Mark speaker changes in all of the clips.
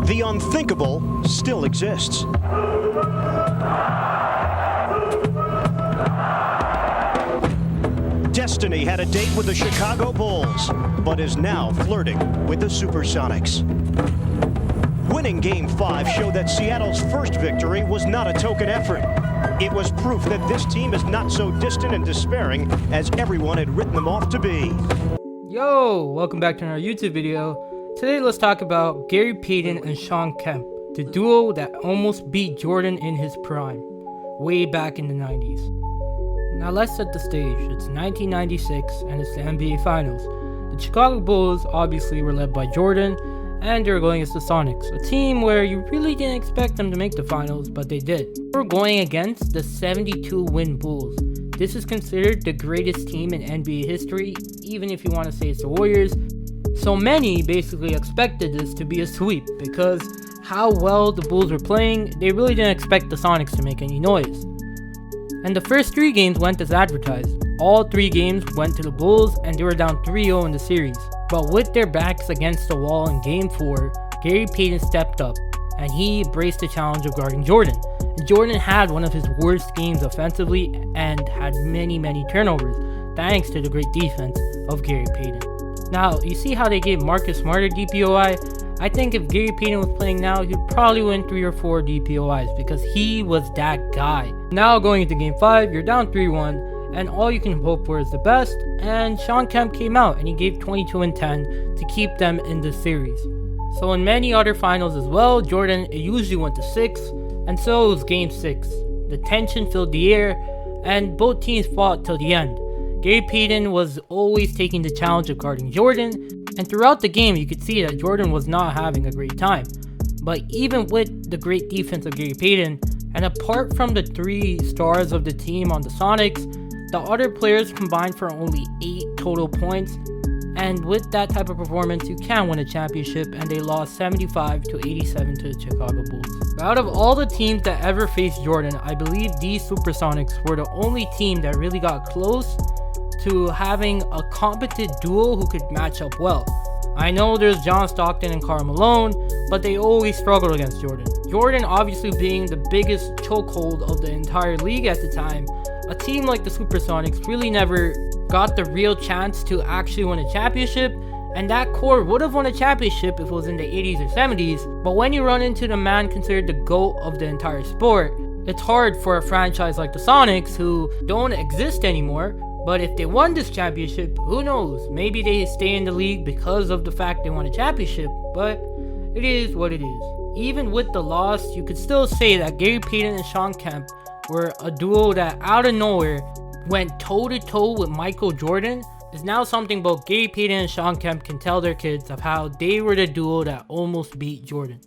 Speaker 1: The unthinkable still exists. Destiny had a date with the Chicago Bulls, but is now flirting with the Supersonics. Winning Game 5 showed that Seattle's first victory was not a token effort. It was proof that this team is not so distant and despairing as everyone had written them off to be.
Speaker 2: Yo, welcome back to another YouTube video. Today let's talk about Gary Payton and Shawn Kemp, the duo that almost beat Jordan in his prime, way back in the 90s. Now let's set the stage. It's 1996 and it's the NBA Finals. The Chicago Bulls obviously were led by Jordan, and they were going against the Sonics, a team where you really didn't expect them to make the finals, but they did. They were going against the 72-win Bulls. This is considered the greatest team in NBA history, even if you want to say it's the Warriors. So many basically expected this to be a sweep because how well the Bulls were playing, they really didn't expect the Sonics to make any noise. And the first 3 games went as advertised. All 3 games went to the Bulls and they were down 3-0 in the series. But with their backs against the wall in Game 4, Gary Payton stepped up and he embraced the challenge of guarding Jordan. And Jordan had one of his worst games offensively and had many turnovers, thanks to the great defense of Gary Payton. Now, you see how they gave Marcus Smart a DPOI? I think if Gary Payton was playing now, he'd probably win 3 or 4 DPOIs because he was that guy. Now going into Game 5, you're down 3-1, and all you can hope for is the best, and Shawn Kemp came out and he gave 22 and 10 to keep them in this series. So in many other finals as well, Jordan usually went to 6, and so it was Game 6. The tension filled the air, and both teams fought till the end. Gary Payton was always taking the challenge of guarding Jordan, and throughout the game you could see that Jordan was not having a great time. But even with the great defense of Gary Payton, and apart from the 3 stars of the team on the Sonics, the other players combined for only 8 total points, and with that type of performance you can win a championship, and they lost 75-87 to the Chicago Bulls. But out of all the teams that ever faced Jordan, I believe these Supersonics were the only team that really got close to having a competent duo who could match up well. I know there's John Stockton and Karl Malone, but they always struggled against Jordan. Jordan obviously being the biggest chokehold of the entire league at the time, a team like the Supersonics really never got the real chance to actually win a championship, and that core would have won a championship if it was in the 80s or 70s, but when you run into the man considered the GOAT of the entire sport, it's hard for a franchise like the Sonics who don't exist anymore. But if they won this championship, who knows? Maybe they stay in the league because of the fact they won a championship, but it is what it is. Even with the loss, you could still say that Gary Payton and Shawn Kemp were a duo that out of nowhere went toe-to-toe with Michael Jordan. Is now something both Gary Payton and Shawn Kemp can tell their kids of how they were the duo that almost beat Jordan.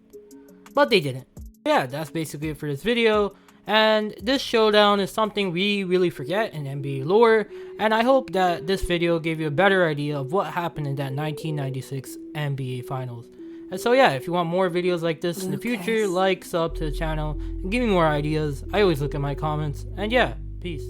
Speaker 2: But they didn't. Yeah, that's basically it for this video. And this showdown is something we really forget in NBA lore, and I hope that this video gave you a better idea of what happened in that 1996 NBA Finals. And so yeah, if you want more videos like this in the future, like, sub to the channel, and give me more ideas. I always look at my comments, and yeah, peace.